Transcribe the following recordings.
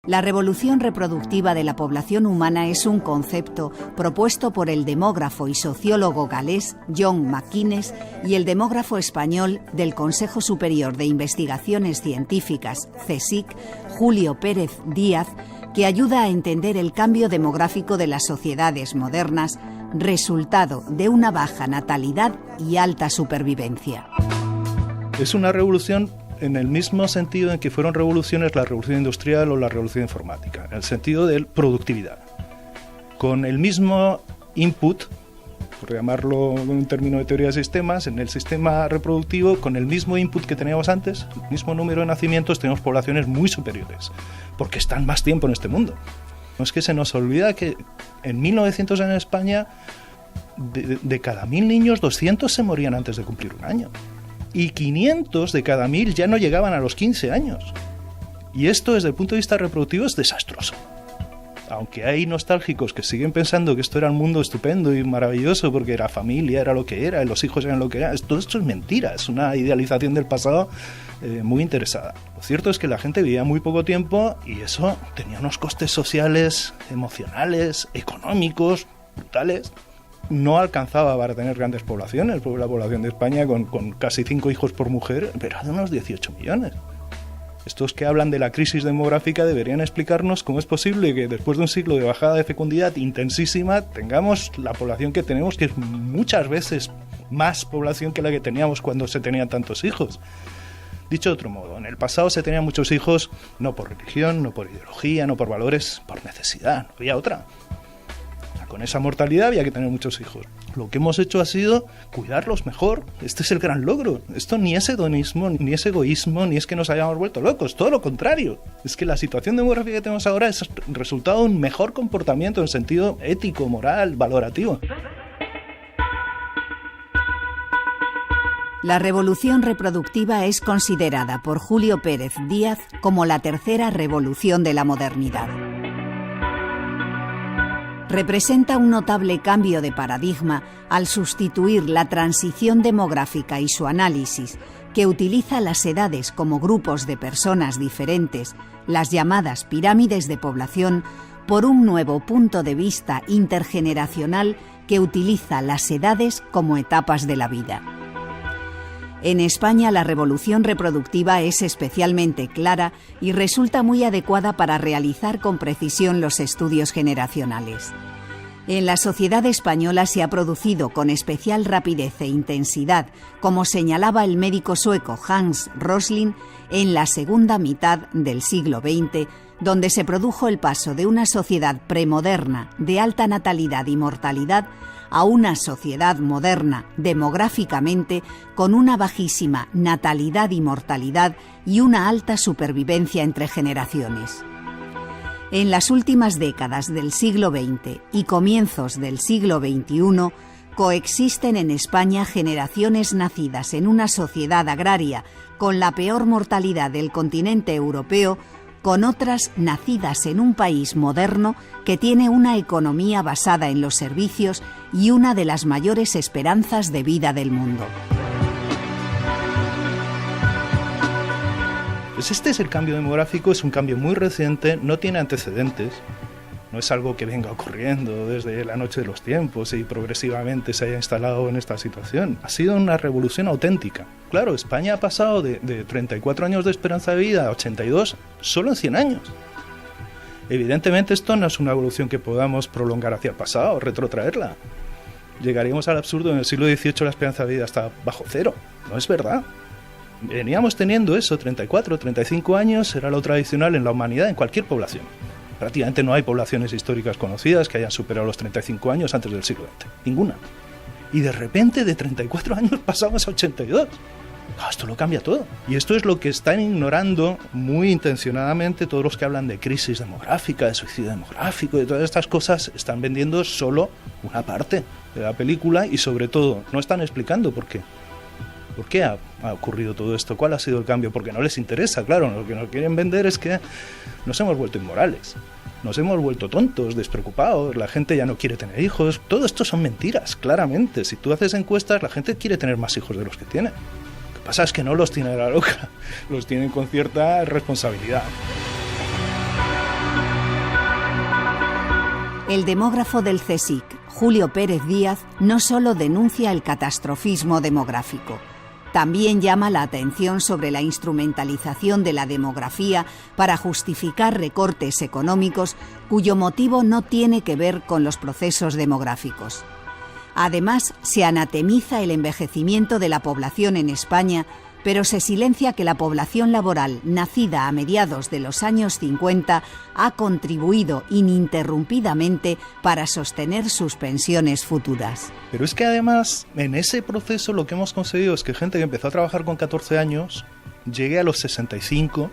La revolución reproductiva de la población humana es un concepto propuesto por el demógrafo y sociólogo galés John McInnes y el demógrafo español del Consejo Superior de Investigaciones Científicas, CSIC, Julio Pérez Díaz, que ayuda a entender el cambio demográfico de las sociedades modernas, resultado de una baja natalidad y alta supervivencia. Es una revolución en el mismo sentido en que fueron revoluciones la revolución industrial o la revolución informática, en el sentido de productividad. Con el mismo input, por llamarlo en un término de teoría de sistemas, en el sistema reproductivo, con el mismo input que teníamos antes, el mismo número de nacimientos, tenemos poblaciones muy superiores, porque están más tiempo en este mundo. No es que se nos olvida que en 1900 en España, de cada 1000 niños, 200 se morían antes de cumplir un año. Y 500 de cada 1000 ya no llegaban a los 15 años. Y esto desde el punto de vista reproductivo es desastroso. Aunque hay nostálgicos que siguen pensando que esto era un mundo estupendo y maravilloso porque la familia era lo que era, y los hijos eran lo que eran, todo esto es mentira, es una idealización del pasado muy interesada. Lo cierto es que la gente vivía muy poco tiempo y eso tenía unos costes sociales, emocionales, económicos, brutales. No alcanzaba para tener grandes poblaciones, porque la población de España con casi 5 hijos por mujer era de unos 18 millones. Estos que hablan de la crisis demográfica deberían explicarnos cómo es posible que después de un siglo de bajada de fecundidad intensísima tengamos la población que tenemos, que es muchas veces más población que la que teníamos cuando se tenían tantos hijos. Dicho de otro modo, en el pasado se tenían muchos hijos no por religión, no por ideología, no por valores, por necesidad, no había otra. Con esa mortalidad había que tener muchos hijos. Lo que hemos hecho ha sido cuidarlos mejor. Este es el gran logro. Esto ni es hedonismo, ni es egoísmo, ni es que nos hayamos vuelto locos. Todo lo contrario. Es que la situación demográfica que tenemos ahora es resultado de un mejor comportamiento en sentido ético, moral, valorativo. La revolución reproductiva es considerada por Julio Pérez Díaz como la tercera revolución de la modernidad. Representa un notable cambio de paradigma al sustituir la transición demográfica y su análisis, que utiliza las edades como grupos de personas diferentes, las llamadas pirámides de población, por un nuevo punto de vista intergeneracional que utiliza las edades como etapas de la vida. En España la revolución reproductiva es especialmente clara y resulta muy adecuada para realizar con precisión los estudios generacionales. En la sociedad española se ha producido con especial rapidez e intensidad, como señalaba el médico sueco Hans Rosling, en la segunda mitad del siglo XX, donde se produjo el paso de una sociedad premoderna de alta natalidad y mortalidad a una sociedad moderna demográficamente con una bajísima natalidad y mortalidad y una alta supervivencia entre generaciones. En las últimas décadas del siglo XX y comienzos del siglo XXI coexisten en España generaciones nacidas en una sociedad agraria con la peor mortalidad del continente europeo con otras nacidas en un país moderno que tiene una economía basada en los servicios y una de las mayores esperanzas de vida del mundo. Pues este es el cambio demográfico, es un cambio muy reciente, no tiene antecedentes, no es algo que venga ocurriendo desde la noche de los tiempos y progresivamente se haya instalado en esta situación. Ha sido una revolución auténtica. Claro, España ha pasado de 34 años de esperanza de vida a 82 solo en 100 años. Evidentemente esto no es una evolución que podamos prolongar hacia el pasado, retrotraerla. Llegaríamos al absurdo: en el siglo XVIII la esperanza de vida está bajo cero. No es verdad. Veníamos teniendo eso, 34, 35 años, era lo tradicional en la humanidad, en cualquier población. Prácticamente no hay poblaciones históricas conocidas que hayan superado los 35 años antes del siglo XX. Ninguna. Y de repente de 34 años pasamos a 82. Esto lo cambia todo. Y esto es lo que están ignorando muy intencionadamente todos los que hablan de crisis demográfica, de suicidio demográfico, de todas estas cosas. Están vendiendo solo una parte de la película y sobre todo no están explicando por qué. ¿Por qué ha ocurrido todo esto? ¿Cuál ha sido el cambio? Porque no les interesa, claro. Lo que nos quieren vender es que nos hemos vuelto inmorales, nos hemos vuelto tontos, despreocupados, la gente ya no quiere tener hijos. Todo esto son mentiras, claramente. Si tú haces encuestas, la gente quiere tener más hijos de los que tiene. Lo que pasa es que no los tiene a la loca, los tienen con cierta responsabilidad. El demógrafo del CSIC, Julio Pérez Díaz, no solo denuncia el catastrofismo demográfico, también llama la atención sobre la instrumentalización de la demografía para justificar recortes económicos cuyo motivo no tiene que ver con los procesos demográficos. Además, se anatemiza el envejecimiento de la población en España, pero se silencia que la población laboral nacida a mediados de los años 50 ha contribuido ininterrumpidamente para sostener sus pensiones futuras. Pero es que además, en ese proceso lo que hemos conseguido es que gente que empezó a trabajar con 14 años llegue a los 65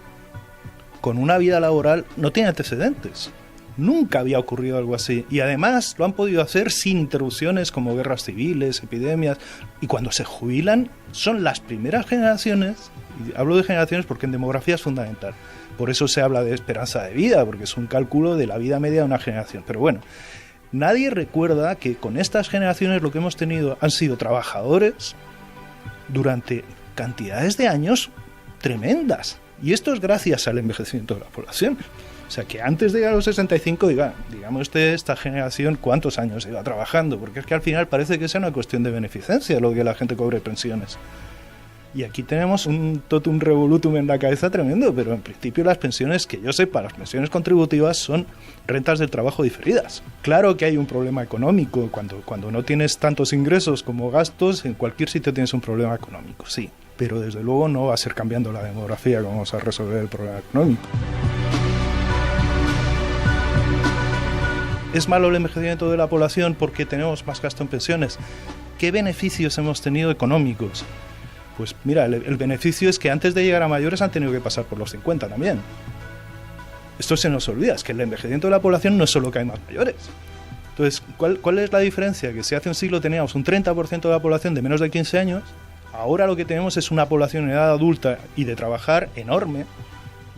con una vida laboral, no tiene antecedentes. Nunca había ocurrido algo así. Y además lo han podido hacer sin interrupciones como guerras civiles, epidemias. Y cuando se jubilan, son las primeras generaciones, y hablo de generaciones porque en demografía es fundamental. Por eso se habla de esperanza de vida, porque es un cálculo de la vida media de una generación. Pero bueno, nadie recuerda que con estas generaciones lo que hemos tenido han sido trabajadores durante cantidades de años tremendas. Y esto es gracias al envejecimiento de la población. O sea, que antes de llegar a los 65, digamos esta generación, ¿cuántos años iba trabajando? Porque es que al final parece que sea una cuestión de beneficencia lo que la gente cobre pensiones. Y aquí tenemos un totum revolutum en la cabeza tremendo, pero en principio las pensiones, que yo sepa, las pensiones contributivas son rentas del trabajo diferidas. Claro que hay un problema económico, cuando no tienes tantos ingresos como gastos, en cualquier sitio tienes un problema económico, sí. Pero desde luego no va a ser cambiando la demografía que vamos a resolver el problema económico. ¿Es malo el envejecimiento de la población porque tenemos más gasto en pensiones? ¿Qué beneficios hemos tenido económicos? Pues mira, el beneficio es que antes de llegar a mayores han tenido que pasar por los 50 también. Esto se nos olvida, es que el envejecimiento de la población no es solo que hay más mayores. Entonces, ¿cuál es la diferencia? Que si hace un siglo teníamos un 30% de la población de menos de 15 años, ahora lo que tenemos es una población en edad adulta y de trabajar enorme.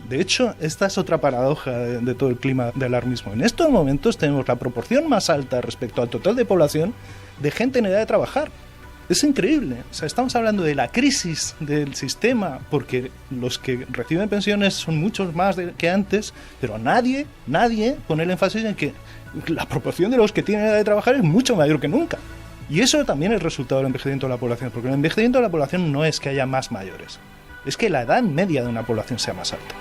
De hecho, esta es otra paradoja de todo el clima de alarmismo. En estos momentos tenemos la proporción más alta respecto al total de población de gente en edad de trabajar. Es increíble. O sea, estamos hablando de la crisis del sistema, porque los que reciben pensiones son muchos más que antes, pero nadie pone el énfasis en que la proporción de los que tienen edad de trabajar es mucho mayor que nunca. Y eso también es resultado del envejecimiento de la población, porque el envejecimiento de la población no es que haya más mayores, es que la edad media de una población sea más alta.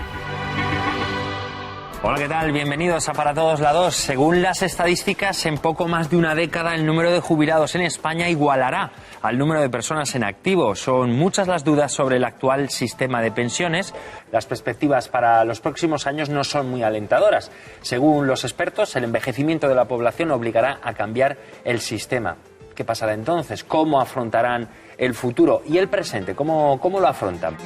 Hola, ¿qué tal? Bienvenidos a Para Todos la 2. Según las estadísticas, en poco más de una década el número de jubilados en España igualará al número de personas en activo. Son muchas las dudas sobre el actual sistema de pensiones. Las perspectivas para los próximos años no son muy alentadoras. Según los expertos, el envejecimiento de la población obligará a cambiar el sistema. ¿Qué pasará entonces? ¿Cómo afrontarán el futuro y el presente? ¿Cómo lo afrontan?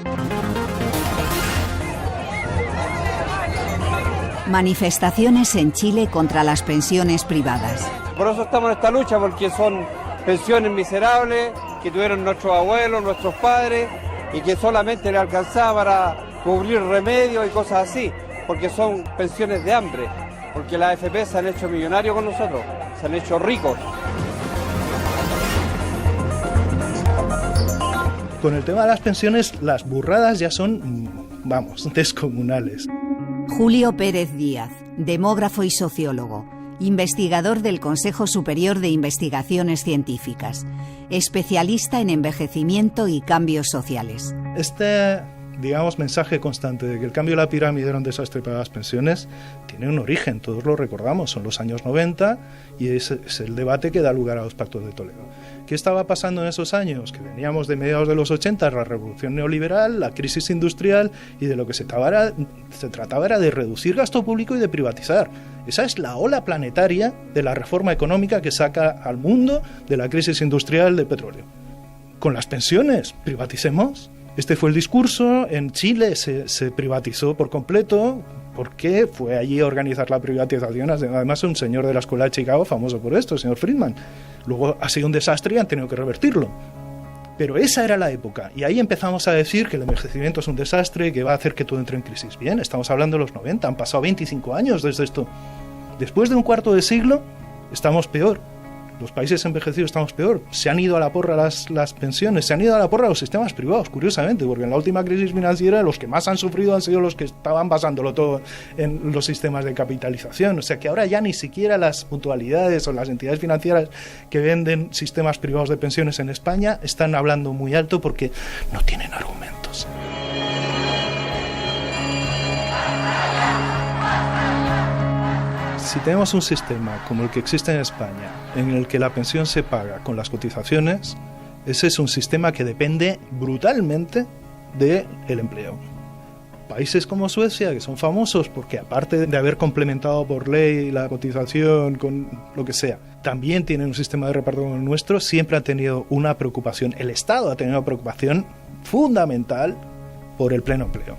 Manifestaciones en Chile contra las pensiones privadas. Por eso estamos en esta lucha, porque son pensiones miserables que tuvieron nuestros abuelos, nuestros padres, y que solamente le alcanzaba para cubrir remedios y cosas así, porque son pensiones de hambre, porque las AFP se han hecho millonarios con nosotros, se han hecho ricos. Con el tema de las pensiones, las burradas ya son, descomunales. Julio Pérez Díaz, demógrafo y sociólogo, investigador del Consejo Superior de Investigaciones Científicas, especialista en envejecimiento y cambios sociales. Este, mensaje constante de que el cambio de la pirámide era un desastre para las pensiones tiene un origen, todos lo recordamos, son los años 90 y es el debate que da lugar a los pactos de Toledo. ¿Qué estaba pasando en esos años? Que veníamos de mediados de los 80, la revolución neoliberal, la crisis industrial, y de lo que se trataba era de reducir gasto público y de privatizar. Esa es la ola planetaria de la reforma económica que saca al mundo de la crisis industrial del petróleo. Con las pensiones, privaticemos. Este fue el discurso. En Chile se privatizó por completo, porque fue allí a organizar la privatización, además un señor de la Escuela de Chicago famoso por esto, el señor Friedman. Luego ha sido un desastre y han tenido que revertirlo. Pero esa era la época, y ahí empezamos a decir que el envejecimiento es un desastre, que va a hacer que todo entre en crisis. Bien, estamos hablando de los 90, han pasado 25 años desde esto. Después de un cuarto de siglo, estamos peor. Los países envejecidos estamos peor. Se han ido a la porra las pensiones, se han ido a la porra los sistemas privados, curiosamente, porque en la última crisis financiera los que más han sufrido han sido los que estaban basándolo todo en los sistemas de capitalización. O sea que ahora ya ni siquiera las mutualidades o las entidades financieras que venden sistemas privados de pensiones en España están hablando muy alto porque no tienen argumentos. Si tenemos un sistema como el que existe en España, en el que la pensión se paga con las cotizaciones, ese es un sistema que depende brutalmente del empleo. Países como Suecia, que son famosos porque aparte de haber complementado por ley la cotización con lo que sea, también tienen un sistema de reparto como el nuestro, siempre han tenido una preocupación, el Estado ha tenido una preocupación fundamental por el pleno empleo.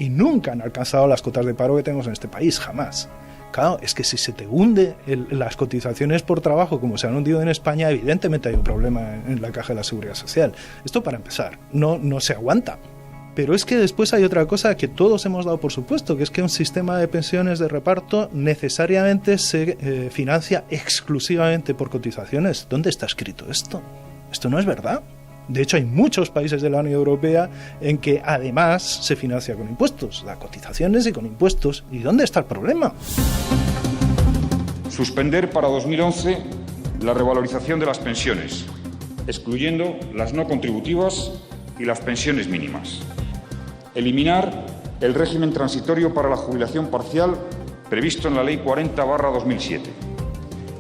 Y nunca han alcanzado las cotas de paro que tenemos en este país, jamás. Claro, es que si se te hunde las cotizaciones por trabajo como se han hundido en España, evidentemente hay un problema en la caja de la Seguridad Social. Esto para empezar, no se aguanta. Pero es que después hay otra cosa que todos hemos dado por supuesto, que es que un sistema de pensiones de reparto necesariamente se financia exclusivamente por cotizaciones. ¿Dónde está escrito esto? Esto no es verdad. De hecho, hay muchos países de la Unión Europea en que además se financia con impuestos, las cotizaciones y con impuestos. ¿Y dónde está el problema? Suspender para 2011 la revalorización de las pensiones, excluyendo las no contributivas y las pensiones mínimas. Eliminar el régimen transitorio para la jubilación parcial previsto en la Ley 40/2007.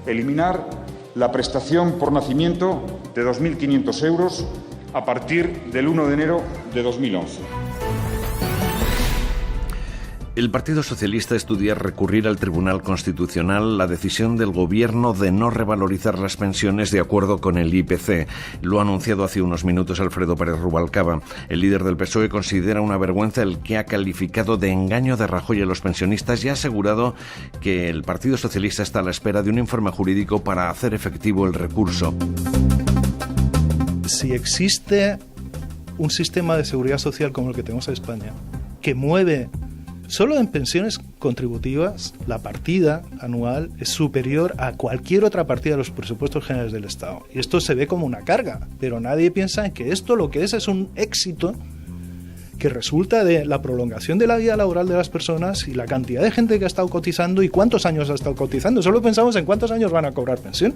Eliminar la prestación por nacimiento de 2.500 euros a partir del 1 de enero de 2011. El Partido Socialista estudia recurrir al Tribunal Constitucional la decisión del Gobierno de no revalorizar las pensiones de acuerdo con el IPC. Lo ha anunciado hace unos minutos Alfredo Pérez Rubalcaba. El líder del PSOE considera una vergüenza el que ha calificado de engaño de Rajoy a los pensionistas y ha asegurado que el Partido Socialista está a la espera de un informe jurídico para hacer efectivo el recurso. Si existe un sistema de seguridad social como el que tenemos en España, que mueve solo en pensiones contributivas, la partida anual es superior a cualquier otra partida de los presupuestos generales del Estado. Y esto se ve como una carga, pero nadie piensa en que esto lo que es un éxito que resulta de la prolongación de la vida laboral de las personas y la cantidad de gente que ha estado cotizando y cuántos años ha estado cotizando. Solo pensamos en cuántos años van a cobrar pensión.